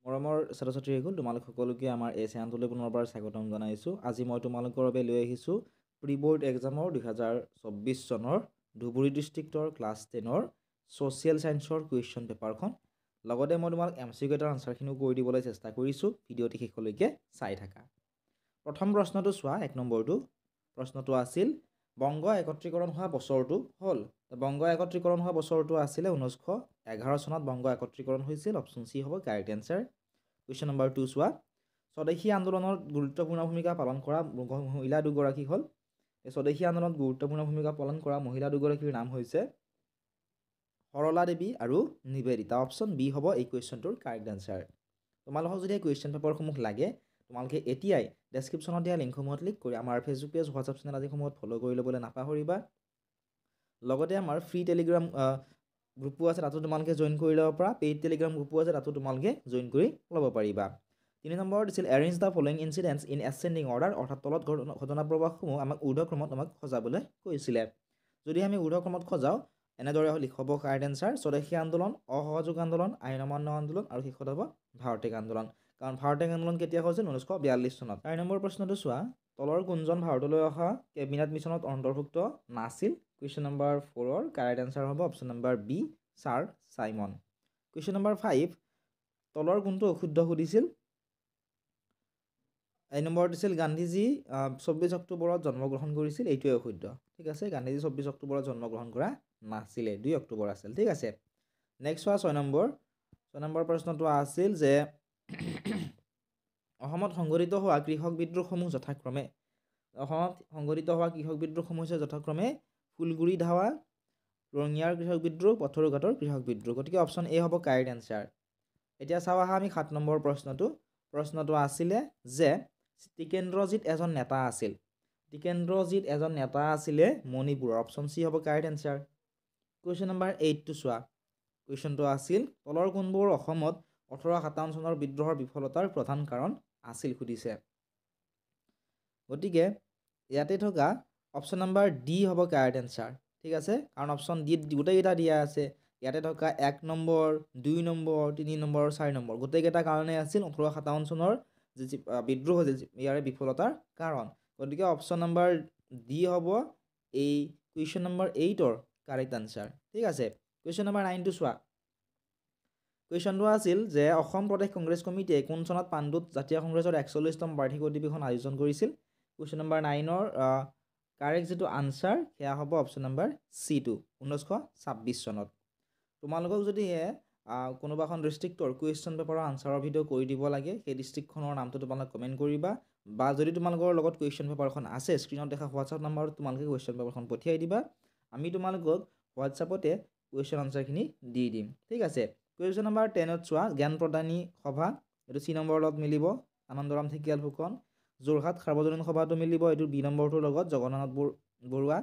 মৰমৰ ছাত্ৰ-ছাত্ৰীসকল তোমালোক সকলোকে আমাৰ এই চেনেলটোলৈ পুনৰবাৰ স্বাগতম জনাইছোঁ। আজি মই তোমালোকৰ বাবে লৈ আহিছোঁ প্ৰি বৰ্ড এক্সামৰ 2024 চনৰ ধুবুৰী ডিষ্ট্ৰিক্টৰ ক্লাছ 10ৰ ছ'চিয়েল ছায়েন্সৰ কুৱেশ্যন পেপাৰখন। লগতে মই তোমাক MCQ এটাৰ আনচাৰখিনিও কৰি দিবলৈ চেষ্টা কৰিছোঁ। ভিডিঅ'টি শেষলৈকে চাই থাকা। প্ৰথম প্ৰশ্নটো চোৱা, 1 নম্বৰটো। প্ৰশ্নটো আছিল বংগ একত্ৰীকৰণ হোৱা বছৰটো হ'ল। বংগ একত্ৰীকৰণ হোৱা বছৰটো আছিলে 1911 চনত বংগ একত্ৰীকৰণ হৈছিল। অপশ্যন চি হ'ব কাৰেক্ট এনচাৰ। কুৱেশ্যন নম্বৰ 2 চোৱা, স্বদেশী আন্দোলনত গুৰুত্বপূৰ্ণ ভূমিকা পালন কৰা মহিলা দুগৰাকী হ'ল। এই স্বদেশী আন্দোলনত গুৰুত্বপূৰ্ণ ভূমিকা পালন কৰা মহিলা দুগৰাকীৰ নাম হৈছে সৰলা দেৱী আৰু নিবেদিতা। অপশ্যন বি হ'ব এই কুৱেশ্যনটোৰ কাৰেক্ট এনচাৰ। তোমালোকক যদি এই কুৱেশ্যন পেপাৰসমূহ লাগে, তোমালোকে এতিয়াই ডেছক্ৰিপশ্যনত দিয়া লিংকসমূহত ক্লিক কৰি আমাৰ ফেচবুক পেজ, হোৱাটছআপ চেনেল আদিসমূহত ফ'ল' কৰি ল'বলৈ নাপাহৰিবা। লগতে আমাৰ ফ্ৰী টেলিগ্ৰাম গ্ৰুপো আছে, তাতো তোমালোকে জইন কৰি ল'ব পাৰা। পেইড টেলিগ্ৰাম গ্ৰুপো আছে, তাতো তোমালোকে জইন কৰি ল'ব পাৰিবা। 3 নম্বৰত দিছিল arrange the following incidents in ascending order, অৰ্থাৎ তলত ঘটনা প্ৰবাহসমূহ আমাক ঊৰ্ধ্বক্ৰমত সজাবলৈ কৈছিলে। যদি আমি ঊৰ্ধ্বক্ৰমত সজাওঁ, এনেদৰে লিখব কাৰেক্ট এনচাৰ: স্বদেশী আন্দোলন, অসহযোগ আন্দোলন, আইন অমান্য আন্দোলন আৰু শেষত হ'ব ভাৰতীয় আন্দোলন। কাৰণ ভাৰতীয় আন্দোলন কেতিয়া হৈছিল? 1942 চনত। 4 নম্বৰ প্ৰশ্নটো চোৱা, তলৰ কোনজন ভাৰতলৈ অহা কেবিনেট মিছনত অন্তৰ্ভুক্ত নাছিল? কুৱেশ্যন নম্বৰ 4ৰ কাৰেক্ট এনচাৰ হ'ব option number B, sir Simon. Question number 5, তলৰ কোনটো অশুদ্ধ সুধিছিল? এই নম্বৰত দিছিল গান্ধীজী 24 অক্টোবৰত জন্মগ্ৰহণ কৰিছিল, এইটোৱে অশুদ্ধ। ঠিক আছে, গান্ধীজী 24 অক্টোবৰত জন্মগ্ৰহণ কৰা নাছিলে, 2 অক্টোবৰ আছিল। ঠিক আছে, নেক্সট চোৱা 6 নম্বৰ। 6 নম্বৰ প্ৰশ্নটো আছিল যে অসমত সংঘটিত হোৱা কৃষক বিদ্ৰোহসমূহ যথাক্ৰমে হৈছে যথাক্ৰমে ফুলগুৰি ধাৱা, ৰঙিয়াৰ কৃষক বিদ্ৰোহ, পথৰুঘাটৰ কৃষক বিদ্ৰোহ। গতিকে অপশ্যন এ হ'ব কাৰেক্ট এনচাৰ। এতিয়া চাওঁ আহা আমি 7 নম্বৰ প্ৰশ্নটো আছিলে যে টিকেন্দ্ৰজিৎ এজন নেতা আছিল। টিকেন্দ্ৰজিৎ এজন নেতা আছিলে মণিপুৰৰ। অপশ্যন চি হ'ব কাৰেক্ট এনচাৰ। কুৱেশ্যন নম্বৰ 8টো চোৱা, কুৱেশ্যনটো আছিল তলৰ কোনবোৰ অসমত 1857 চনৰ বিদ্ৰোহৰ বিফলতাৰ প্ৰধান কাৰণ আছিল সুধিছে। গতিকে ইয়াতে থকা অপশ্যন নম্বৰ ডি হ'ব কাৰেক্ট এনচাৰ। ঠিক আছে, কাৰণ অপশ্যন ডিত গোটেইকেইটা দিয়া আছে। ইয়াতে থকা 1 নম্বৰ, 2 নম্বৰ, 3 নম্বৰ, 4 নম্বৰ গোটেইকেইটা কাৰণেই আছিল 1857 চনৰ যি বিদ্ৰোহ হৈছিল ইয়াৰে বিফলতাৰ কাৰণ। গতিকে অপশ্যন নম্বৰ ডি হ'ব এই কুৱেশ্যন নম্বৰ 8ৰ কাৰেক্ট আনচাৰ। ঠিক আছে, কুৱেশ্যন নম্বৰ 9টো চোৱা, কুৱেশ্যনটো আছিল যে অসম প্ৰদেশ কংগ্ৰেছ কমিটিয়ে কোন চনত পাণ্ডুত জাতীয় কংগ্ৰেছৰ 41তম বাৰ্ষিক অধিৱেশন আয়োজন কৰিছিল? কুৱেশ্যন নম্বৰ 9ৰ কাৰেক্ট যিটো আনচাৰ সেয়া হ'ব অপশ্যন নম্বৰ চি2, 1926 চনত। তোমালোকক যদি কোনোবা এখন ডিষ্ট্ৰিক্টৰ কুৱেশ্যন পেপাৰৰ আনচাৰৰ ভিডিঅ' কৰি দিব লাগে, সেই ডিষ্ট্ৰিক্টখনৰ নামটো তোমালোকে কমেণ্ট কৰিবা, বা যদি তোমালোকৰ লগত কুৱেশ্যন পেপাৰখন আছে, স্ক্ৰীণত দেখা হোৱাটছআপ নম্বৰত তোমালোকে কুৱেশ্যন পেপাৰখন পঠিয়াই দিবা। আমি তোমালোকক হোৱাটছআপতে কুৱেশ্যন আনচাৰখিনি দি দিম। ঠিক আছে, কুৱেশ্যন নম্বৰ 10ত চোৱা, জ্ঞান প্ৰদানী সভা, এইটো চি নম্বৰৰ লগত মিলিব, আনন্দৰাম ঢেকিয়াল ফুকন। যোৰহাট সাৰ্বজনীন সভাটো মিলিব, এইটো বি নম্বৰটোৰ লগত জগন্নাথ বৰুৱা।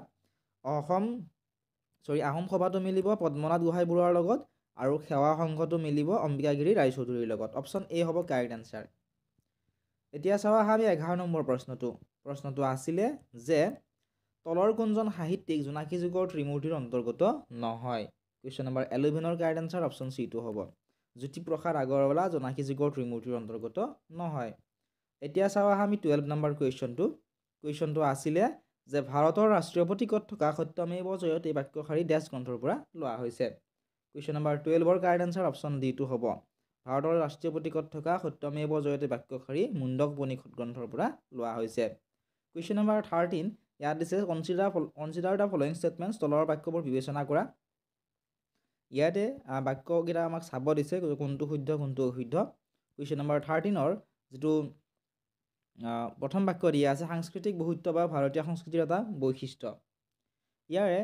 আহোম সভাটো মিলিব পদ্মনাথ গোহাঁই বৰুৱাৰ লগত, আৰু সেৱা সংঘটো মিলিব অম্বিকাগিৰি ৰায়চৌধুৰীৰ লগত। অপশ্যন এ হ'ব কাৰেক্ট এনচাৰ। এতিয়া চাওঁ আহা আমি 11 নম্বৰ প্ৰশ্নটো আছিলে যে তলৰ কোনজন সাহিত্যিক জোনাকী যুগৰ ত্ৰিমূৰ্তিৰ অন্তৰ্গত নহয়? কুৱেশ্যন নম্বৰ 11ৰ কাৰেক্ট এনচাৰ অপশ্যন চি2 হ'ব। জ্যোতিপ্ৰসাদ আগৰৱালা জোনাকী যুগৰ ত্ৰিমূৰ্তিৰ অন্তৰ্গত নহয়। এতিয়া চাওঁ আহা আমি 12 নম্বৰ কুৱেশ্যনটো আছিলে যে ভাৰতৰ ৰাষ্ট্ৰীয় প্ৰতীকত থকা সত্যমেৱ জয়তে বাক্যশাৰী ডেছ গ্ৰন্থৰ পৰা লোৱা হৈছে? কুৱেশ্যন নম্বৰ 12ৰ কাৰেক্ট এনচাৰ অপশ্যন ডি2 হ'ব। ভাৰতৰ ৰাষ্ট্ৰীয় প্ৰতীকত থকা সত্যমেৱ জয়তে বাক্যশাৰী মুণ্ডক উপনিষদ গ্ৰন্থৰ পৰা লোৱা হৈছে। কুৱেশ্যন নম্বৰ 13, ইয়াত দিছে কনচিডাৰ দ্য ফলোয়িং ষ্টেটমেণ্টছ, তলৰ বাক্যবোৰ বিবেচনা কৰা। ইয়াতে বাক্যকেইটা আমাক চাব দিছে কোনটো শুদ্ধ কোনটো অশুদ্ধ। কুৱেশ্যন নম্বৰ 13ৰ যিটো প্ৰথম বাক্য দিয়া আছে, সাংস্কৃতিক বহুত্ব বা ভাৰতীয় সংস্কৃতিৰ এটা বৈশিষ্ট্য, ইয়াৰে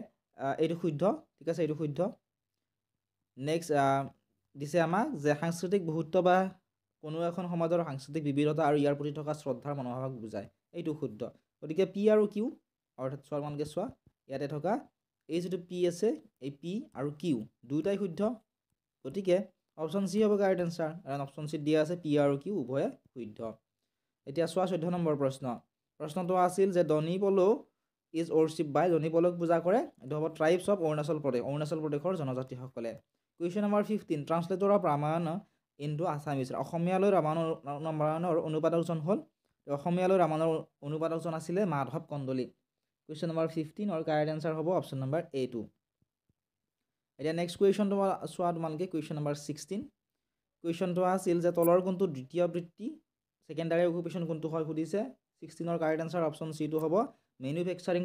এইটো শুদ্ধ। ঠিক আছে, এইটো শুদ্ধ। নেক্সট দিছে আমাক যে সাংস্কৃতিক বহুত্ব বা কোনো এখন সমাজৰ সাংস্কৃতিক বিবিধতা আৰু ইয়াৰ প্ৰতি থকা শ্ৰদ্ধাৰ মনোভাৱক বুজায়, এইটো শুদ্ধ। গতিকে পি আৰু কিউ, অৰ্থাৎ তোমালোকে চোৱা ইয়াতে থকা এই যিটো পি আছে, এই পি আৰু কিউ দুয়োটাই শুদ্ধ। গতিকে অপশ্যন চি হ'ব কাৰেক্ট এনচাৰ, কাৰণ অপশ্যন চিত দিয়া আছে পি আৰু কিউ উভয়ে শুদ্ধ। এতিয়া চোৱা 14 নম্বৰ প্ৰশ্নটো আছিল যে Donyi Polo is worship by, Donyi পলক পূজা কৰে, এইটো হ'ব ট্ৰাইবছ অফ অৰুণাচল প্ৰদেশৰ জনজাতিসকলে। Question number 15, translator of Ramayana into Assamese অসমীয়ালৈ ৰামায়ণৰ অনুবাদকজন হ'ল অসমীয়ালৈ ৰামায়ণৰ অনুবাদকজন আছিলে মাধৱ কন্দলী কুৱেশ্যন নম্বৰ 15 আৰু কাৰেক্ট এনসাৰ হ'ব অপশ্যন নম্বৰ A2 এতিয়া নেক্সট কুৱেশ্যনটো চোৱা তোমালোকে কুৱেশ্যন নম্বৰ 16 কুৱেশ্যনটো আছিল যে তলৰ কোনটো দ্বিতীয় বৃত্তি সেকেন্ডাৰী অকুপেশ্যন কোনটো হয় সুধিছে 16 ৰ কাৰেক্ট এনসাৰ অপশ্যন C2 হ'ব মেনুফেকচাৰিং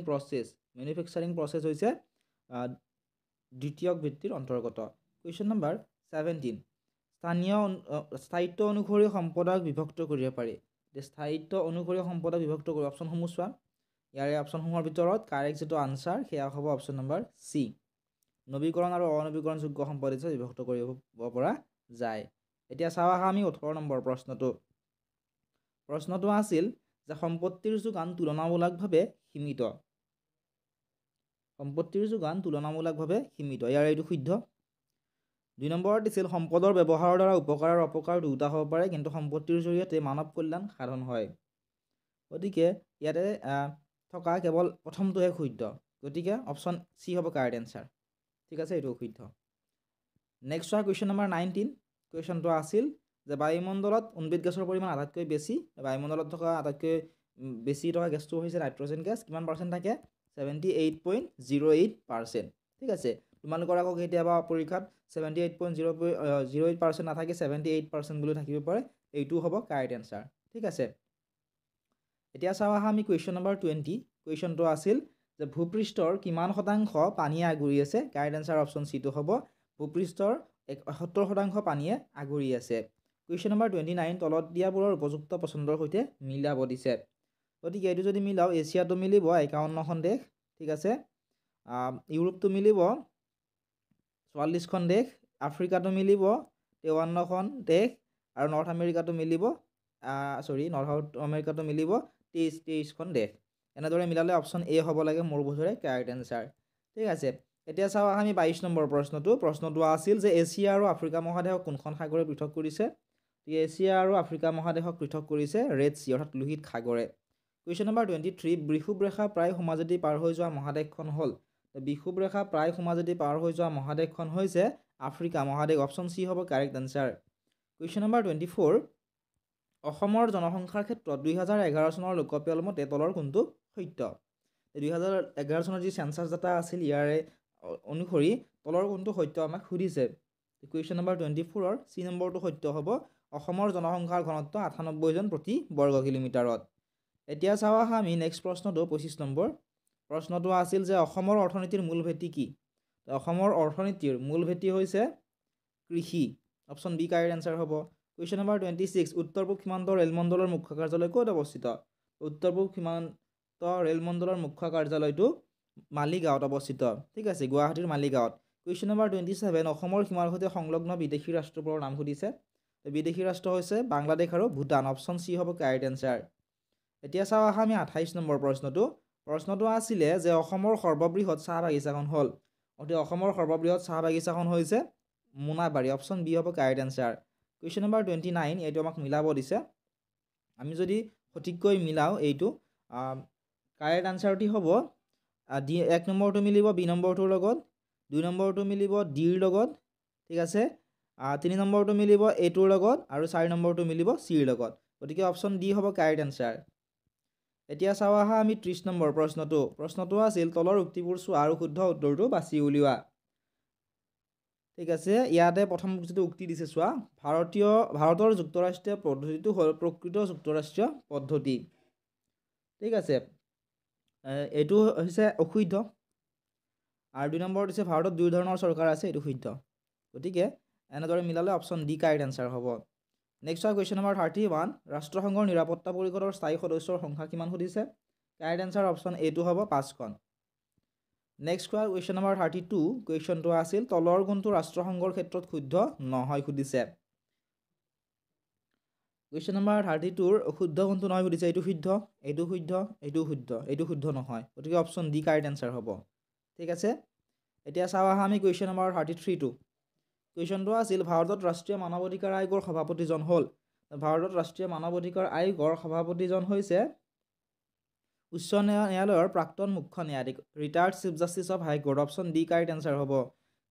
প্ৰসেছ হৈছে দ্বিতীয় বৃত্তিৰ অন্তৰ্গত কুৱেশ্যন নম্বৰ 17 স্থায়িত্ব অনুসৰি সম্পদক বিভক্ত কৰিব পাৰি স্থায়িত্ব অনুসৰি সম্পদক বিভক্ত কৰি অপশ্যনসমূহ চোৱা ইয়াৰে অপশ্যনসমূহৰ ভিতৰত কাৰেক্ট যেটো আনসাৰ সেয়া হ'ব অপশ্যন নম্বৰ C নৱীকৰণ আৰু অনৱীকৰণযোগ্য সম্পদ হিচাপে বিভক্ত কৰিব পৰা যায় এতিয়া চাওঁ আমি 18 নম্বৰ প্ৰশ্নটো আছিল যে সম্পত্তিৰ যোগান তুলনামূলকভাৱে সীমিত ইয়াৰ এইটো শুদ্ধ 2 নম্বৰত দিছিল সম্পদৰ ব্যৱহাৰৰ দ্বাৰা উপকাৰ আৰু অপকাৰ দুটা হ'ব পাৰে কিন্তু সম্পত্তিৰ জৰিয়তে মানৱ কল্যাণ সাধন হয় গতিকে ইয়াতে থকা কেৱল প্ৰথমটোহে শুদ্ধ গতিকে অপশ্যন C হ'ব কাৰেক্ট এনসাৰ ঠিক আছে এইটো শুদ্ধ নেক্সট কুৱেশ্যন নম্বৰ 19 কুৱেশ্যনটো আছিল যে বায়ুমণ্ডলত উদ্ভিদ গেছৰ পৰিমাণ আটাইতকৈ বেছি বায়ুমণ্ডলত থকা আটাইতকৈ বেছি থকা গেছটো হৈছে নাইট্ৰজেন গেছ কিমান পাৰ্চেণ্ট থাকে 78.08% ঠিক আছে তোমালোকৰ আকৌ কেতিয়াবা পৰীক্ষাত 78.08% নাথাকে 78% বুলি থাকিব পাৰে এইটো হ'ব কাৰেক্ট এনসাৰ ঠিক আছে এতিয়া চাওঁ আমি কুৱেশ্যন নম্বৰ 20 কুৱেশ্যনটো আছিল যে ভূপৃষ্ঠৰ কিমান শতাংশ পানীয়ে আগুৰি আছে কাৰেক্ট এনসাৰ অপশ্যন C2 হ'ব ভূপৃষ্ঠৰ 71% পানীয়ে আগুৰি আছে কুৱেশ্যন নম্বৰ 29 তলত দিয়াবোৰৰ উপযুক্ত পছন্দৰ সৈতে মিলাব দিছে গতিকে এইটো যদি মিলাও এছিয়াটো মিলিব 51খন দেশ ঠিক আছে ইউৰোপটো মিলিব 44খন দেশ আফ্ৰিকাটো মিলিব 53খন দেশ আৰু নৰ্থ আমেৰিকাটো মিলিব নৰ্থ আমেৰিকাটো মিলিব 23খন দেশ এনেদৰে মিলালে অপশ্যন A হ'ব লাগে মোৰ বোধৰে কাৰেক্ট এনসাৰ ঠিক আছে এতিয়া চাওঁ আমি 22 নম্বৰ প্ৰশ্নটো আছিল যে এছিয়া আৰু আফ্ৰিকা মহাদেশক কোনখন সাগৰে পৃথক কৰিছে এছিয়া আৰু আফ্ৰিকা মহাদেশক পৃথক কৰিছে ৰেড সি অৰ্থাৎ লোহিত সাগৰে কুৱেশ্যন নম্বৰ 23 বিষুৱ ৰেখা প্ৰায় সমাজেদি পাৰ হৈ যোৱা মহাদেশখন হ'ল বিষুৱ ৰেখা প্ৰায় সমাজেদি পাৰ হৈ যোৱা মহাদেশখন হৈছে আফ্ৰিকা মহাদেশ অপশ্যন C হ'ব কাৰেক্ট এনসাৰ কুৱেশ্যন নম্বৰ 24 অসমৰ জনসংখ্যাৰ ক্ষেত্ৰত 2011 চনৰ লোকপিয়ল মতে তলৰ কোনটো সত্য 2011 চনৰ যি সেন্সাস ডাটা আছিল ইয়াৰে অনুসৰি তলৰ কোনটো সত্য আমাক সুধিছে কুৱেশ্যন নম্বৰ 24 C নম্বৰটো সত্য হ'ব অসমৰ জনসংখ্যাৰ ঘনত্ব 98 জন প্ৰতি বৰ্গ কিলোমিটাৰত এতিয়া চাওঁ আমি নেক্সট প্ৰশ্নটো 25 নম্বৰ প্ৰশ্নটো আছিল যে অসমৰ অৰ্থনীতিৰ মূল ভেটি কি অসমৰ অৰ্থনীতিৰ মূল ভেটি হৈছে কৃষি অপশ্যন B কাৰেক্ট এনসাৰ হ'ব কুৱেশ্যন নম্বৰ 26 উত্তৰ পূব সীমান্ত ৰেলমণ্ডলৰ মুখ্য কাৰ্যালয় ক'ত অৱস্থিত উত্তৰ পূব সীমান্ত ৰেলমণ্ডলৰ মুখ্য কাৰ্যালয়টো মালিগাঁৱত অৱস্থিত ঠিক আছে গুৱাহাটীৰ মালিগাঁৱত কুৱেশ্যন নম্বৰ 27 অসমৰ সীমাৰ সৈতে সংলগ্ন বিদেশী ৰাষ্ট্ৰবোৰৰ নাম সুধিছে বিদেশী ৰাষ্ট্ৰ হৈছে বাংলাদেশ আৰু ভূটান অপশ্যন C হ'ব কাৰেক্ট এনসাৰ এতিয়া চাওঁ আমি 28 নম্বৰ প্ৰশ্নটো আছিলে যে অসমৰ সৰ্ববৃহৎ চাহ বাগিচাখন হ'ল অসমৰ সৰ্ববৃহৎ চাহ বাগিচাখন হৈছে মোনাবাৰী অপশ্যন B হ'ব কাৰেক্ট এনসাৰ কুৱেশ্যন নম্বৰ 29 এইটো আমাক মিলাব দিছে আমি যদি সঠিককৈ মিলাও এইটো কাৰেক্ট আনসাৰটি হ'ব এক নম্বৰটো মিলিব বি নম্বৰটোৰ লগত 2 নম্বৰটো মিলিব ডিৰ লগত ঠিক আছে 3 নম্বৰটো মিলিব এটোৰ লগত আৰু 4 নম্বৰটো মিলিব চিৰ লগত গতিকে অপশ্যন ডি হ'ব কাৰেক্ট আনসাৰ এতিয়া চাওঁ আমি 30 নম্বৰ প্ৰশ্নটো আছিল তলৰ উক্তিবোৰ চোৱা আৰু শুদ্ধ উত্তৰটো বাছি উলিওৱা ঠিক আছে ইয়াতে প্ৰথম যেটো উক্তি দিছে চোৱা ভাৰতৰ যুক্তৰাষ্ট্ৰীয় পদ্ধতিটো হ'ল প্ৰকৃত যুক্তৰাষ্ট্ৰীয় পদ্ধতি ঠিক আছে এইটো হৈছে অশুদ্ধ আৰু 2 নম্বৰত দিছে ভাৰতত দুই ধৰণৰ চৰকাৰ আছে এইটো শুদ্ধ গতিকে এনেদৰে মিলালে অপশ্যন ডি কাৰেক্ট আনসাৰ হ'ব নেক্সট কুৱেশ্যন নম্বৰ 31 ৰাষ্ট্ৰসংঘৰ নিৰাপত্তা পৰিষদৰ স্থায়ী সদস্যৰ সংখ্যা কিমান সুধিছে কাৰেক্ট আনসাৰ অপশ্যন এটো হ'ব 5খন নেক্সট কুৱেশ্যন নম্বৰ 32 কুৱেশ্যনটো আছিল তলৰ কোনটো ৰাষ্ট্ৰসংঘৰ ক্ষেত্ৰত শুদ্ধ নহয় সুধিছে কুৱেশ্যন নম্বৰ 32 ৰ শুদ্ধ কোনটো নহয় সুধিছে এইটো শুদ্ধ এইটো শুদ্ধ নহয় গতিকে অপশ্যন ডি কাৰেক্ট আনসাৰ হ'ব ঠিক আছে এতিয়া চাওঁ আমি কুৱেশ্যন নম্বৰ 33 কুৱেশ্যনটো আছিল ভাৰতত ৰাষ্ট্ৰীয় মানৱ অধিকাৰ আয়োগৰ সভাপতিজন হ'ল ভাৰতত ৰাষ্ট্ৰীয় মানৱ অধিকাৰ আয়োগৰ সভাপতিজন হৈছে উচ্চ ন্যায়ালয়ৰ প্ৰাক্তন মুখ্য ন্যায়াধীশ retired chief justice of high court option D correct answer হ'ব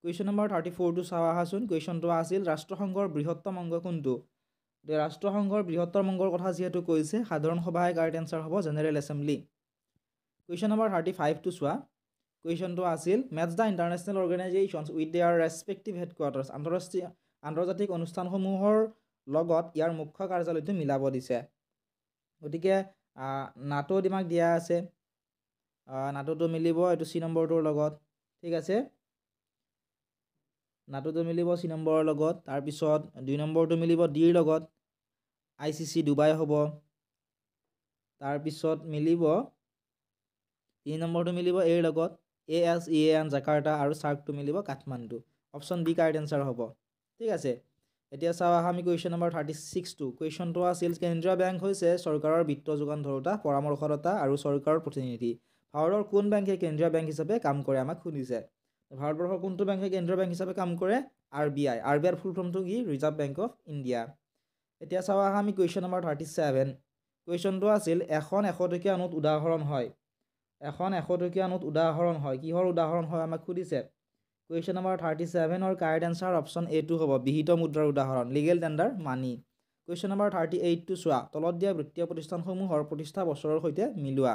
কুৱেশ্যন নম্বৰ 34টো চাওঁ আহাচোন কুৱেশ্যনটো আছিল ৰাষ্ট্ৰসংঘৰ বৃহত্তম অংগ কোনটো ৰাষ্ট্ৰসংঘৰ বৃহত্তম অংগৰ কথা যিহেতু কৈছে সাধাৰণ সভাই কাৰেক্ট এনসাৰ হ'ব জেনেৰেল এছেম্বলি কুৱেশ্যন নম্বৰ 35টো চোৱা কুৱেশ্যনটো আছিল matches the international organisations with their respective headquarters আন্তৰ্জাতিক অনুষ্ঠানসমূহৰ লগত ইয়াৰ মুখ্য কাৰ্যালয়টো মিলাব দিছে গতিকে নাটো দিমাক দিয়া আছে নাটোটো মিলিব এইটো চি নম্বৰটোৰ লগত ঠিক আছে নাটোটো মিলিব চি নম্বৰৰ লগত তাৰপিছত 2 নম্বৰটো মিলিব ডিৰ লগত ICC ডুবাই হ'ব তাৰপিছত মিলিব 3 নম্বৰটো মিলিব এৰ লগত ASEAN জাকাৰ্টা আৰু সাৰ্কটো মিলিব Kathmandu option B correct answer হ'ব ঠিক আছে এতিয়া চাওঁ আহা আমি কুৱেশ্যন নম্বৰ 36টো কুৱেশ্যনটো আছিল কেন্দ্ৰীয় বেংক হৈছে চৰকাৰৰ বিত্ত যোগান ধৰোঁতা পৰামৰ্শদাতা আৰু চৰকাৰৰ প্ৰতিনিধি ভাৰতৰ কোন বেংকে কেন্দ্ৰীয় বেংক হিচাপে কাম কৰে আমাক সুধিছে ভাৰতবৰ্ষৰ কোনটো বেংকে কেন্দ্ৰীয় বেংক হিচাপে কাম কৰে RBI RBIৰ ফুল ফৰ্মটো কি ৰিজাৰ্ভ বেংক অফ ইণ্ডিয়া এতিয়া চাওঁ আহা আমি কুৱেশ্যন নম্বৰ 37 কুৱেশ্যনটো আছিল এখন 100 টকীয়া নোট উদাহৰণ হয় এখন 100 টকীয়া নোট উদাহৰণ হয় কিহৰ উদাহৰণ হয় আমাক সুধিছে কুৱেশ্যন নম্বৰ 37 ৰ কাৰেক্ট এনসাৰ অপশ্যন A টো হ'ব বিহিত মুদ্ৰাৰ উদাহৰণ লিগেল টেণ্ডাৰ মানি কুৱেশ্যন নম্বৰ 38টো চোৱা তলত দিয়া বৃত্তীয় প্ৰতিষ্ঠানসমূহৰ প্ৰতিষ্ঠা বছৰৰ সৈতে মিলোৱা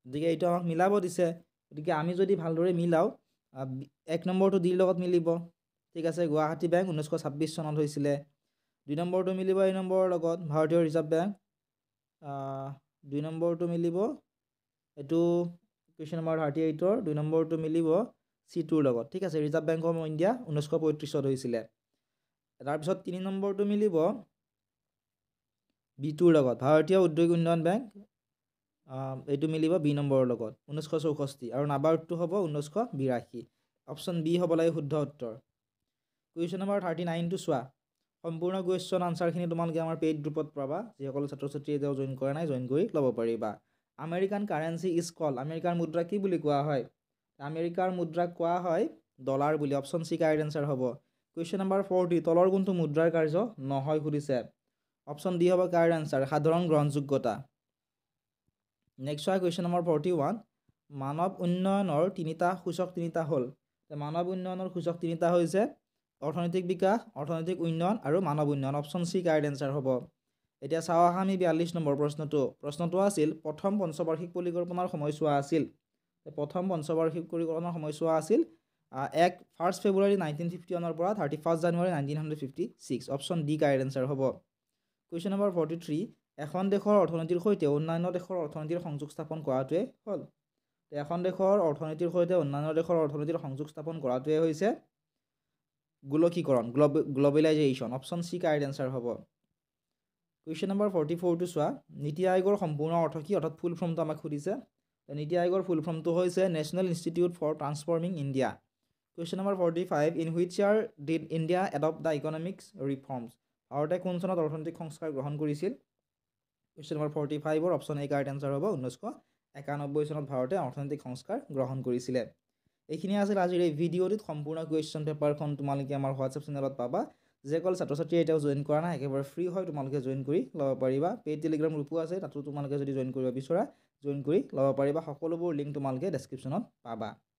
গতিকে এইটো আমাক মিলাব দিছে গতিকে আমি যদি ভালদৰে মিলাও 1 নম্বৰটো ডিৰ লগত মিলিব ঠিক আছে গুৱাহাটী বেংক 1926 চনত হৈছিলে 2 নম্বৰটো মিলিব এই নম্বৰৰ লগত ভাৰতীয় ৰিজাৰ্ভ বেংক 2 নম্বৰটো মিলিব এইটো কুৱেশ্যন নম্বৰ 38ৰ 2 নম্বৰটো মিলিব C2ৰ লগত ঠিক আছে ৰিজাৰ্ভ বেংক অফ ইণ্ডিয়া 1935 হৈছিলে তাৰপিছত 3 নম্বৰটো মিলিব B2ৰ লগত ভাৰতীয় উদ্যোগ উন্নয়ন বেংক এইটো মিলিব B নম্বৰৰ লগত 1964 আৰু নাবাৰ্ডটো হ'ব 1982 অপশ্যন বি হ'ব লাগে শুদ্ধ উত্তৰ কুৱেশ্যন নম্বৰ 39টো চোৱা সম্পূৰ্ণ কুৱেশ্যন আনসাৰখিনি তোমালোকে আমাৰ পেইড গ্ৰুপত পাবা যিসকল ছাত্ৰ ছাত্ৰী এতিয়াও জইন কৰা নাই জইন কৰি ল'ব পাৰিবা আমেৰিকান কাৰেন্সি ইজ কল আমেৰিকাৰ মুদ্ৰা কি বুলি কোৱা হয় আমেৰিকাৰ মুদ্ৰাক কোৱা হয় ডলাৰ বুলি অপশ্যন চি কাৰেক্ট এনসাৰ হ'ব কুৱেশ্যন নম্বৰ 40 তলৰ কোনটো মুদ্ৰাৰ কাৰ্য নহয় সুধিছে অপশ্যন ডি হ'ব কাৰেক্ট এনসাৰ সাধাৰণ গ্ৰহণযোগ্যতা নেক্সট হয় কুৱেশ্যন নম্বৰ 41 মানৱ উন্নয়নৰ সূচক তিনিটা হ'ল মানৱ উন্নয়নৰ সূচক তিনিটা হৈছে অৰ্থনৈতিক বিকাশ অৰ্থনৈতিক উন্নয়ন আৰু মানৱ উন্নয়ন অপশ্যন চি কাৰেক্ট এনসাৰ হ'ব এতিয়া চাওঁ আহা আমি 42 নম্বৰ প্ৰশ্নটো আছিল প্ৰথম পঞ্চবাৰ্ষিক পৰিকল্পনাৰ সময়ছোৱা আছিল প্ৰথম পঞ্চবাৰ্ষিক পৰিকল্পনাৰ সময়ছোৱা আছিল 1 ফেব্ৰুৱাৰী 1951 পৰা 31 জানুৱাৰী 1956 অপশ্যন ডি কাৰেক্ট এনসাৰ হ'ব কুৱেশ্যন নম্বৰ 43 এখন দেশৰ অৰ্থনীতিৰ সৈতে অন্যান্য দেশৰ অৰ্থনীতিৰ সংযোগ স্থাপন কৰাটোৱে হ'ল এখন দেশৰ অৰ্থনীতিৰ সৈতে অন্যান্য দেশৰ অৰ্থনীতিৰ সংযোগ স্থাপন কৰাটোৱে হৈছে গোলকীকৰণ গ্লোবেলাইজেশ্যন অপশ্যন চি কাৰেক্ট এনসাৰ হ'ব কুৱেশ্যন নম্বৰ 44টো চোৱা নীতি আয়োগৰ সম্পূৰ্ণ অৰ্থ কি অৰ্থাৎ ফুল ফৰ্মটো আমাক সুধিছে নীতি আয়োগৰ ফুল ফৰ্মটো হৈছে national institute for transforming India question number 45 in which year did India adopt the economics reforms ভাৰতে কোন চনত অৰ্থনৈতিক সংস্কাৰ গ্ৰহণ কৰিছিল কুৱেশ্যন নম্বৰ 45ৰ অপশ্যন এ কাৰেক্ট এনসাৰ হ'ব 1991 চনত ভাৰতে অৰ্থনৈতিক সংস্কাৰ গ্ৰহণ কৰিছিলে এইখিনি আছিল আজিৰ এই ভিডিঅ'টোত সম্পূৰ্ণ কুৱেশ্যন পেপাৰখন তোমালোকে আমাৰ হোৱাটছএপ চেনেলত পাবা যিসকল ছাত্ৰ ছাত্ৰী এতিয়াও জইন কৰা নাই একেবাৰে ফ্ৰী হয় তোমালোকে জইন কৰি ল'ব পাৰিবা পেইড টেলিগ্ৰাম গ্ৰুপো আছে তাতো তোমালোকে যদি জইন কৰিব বিচৰা জইন কৰি ল'ব পাৰিবা সকলোবোৰ লিংক তোমালোকে ডেছক্ৰিপশ্যনত পাবা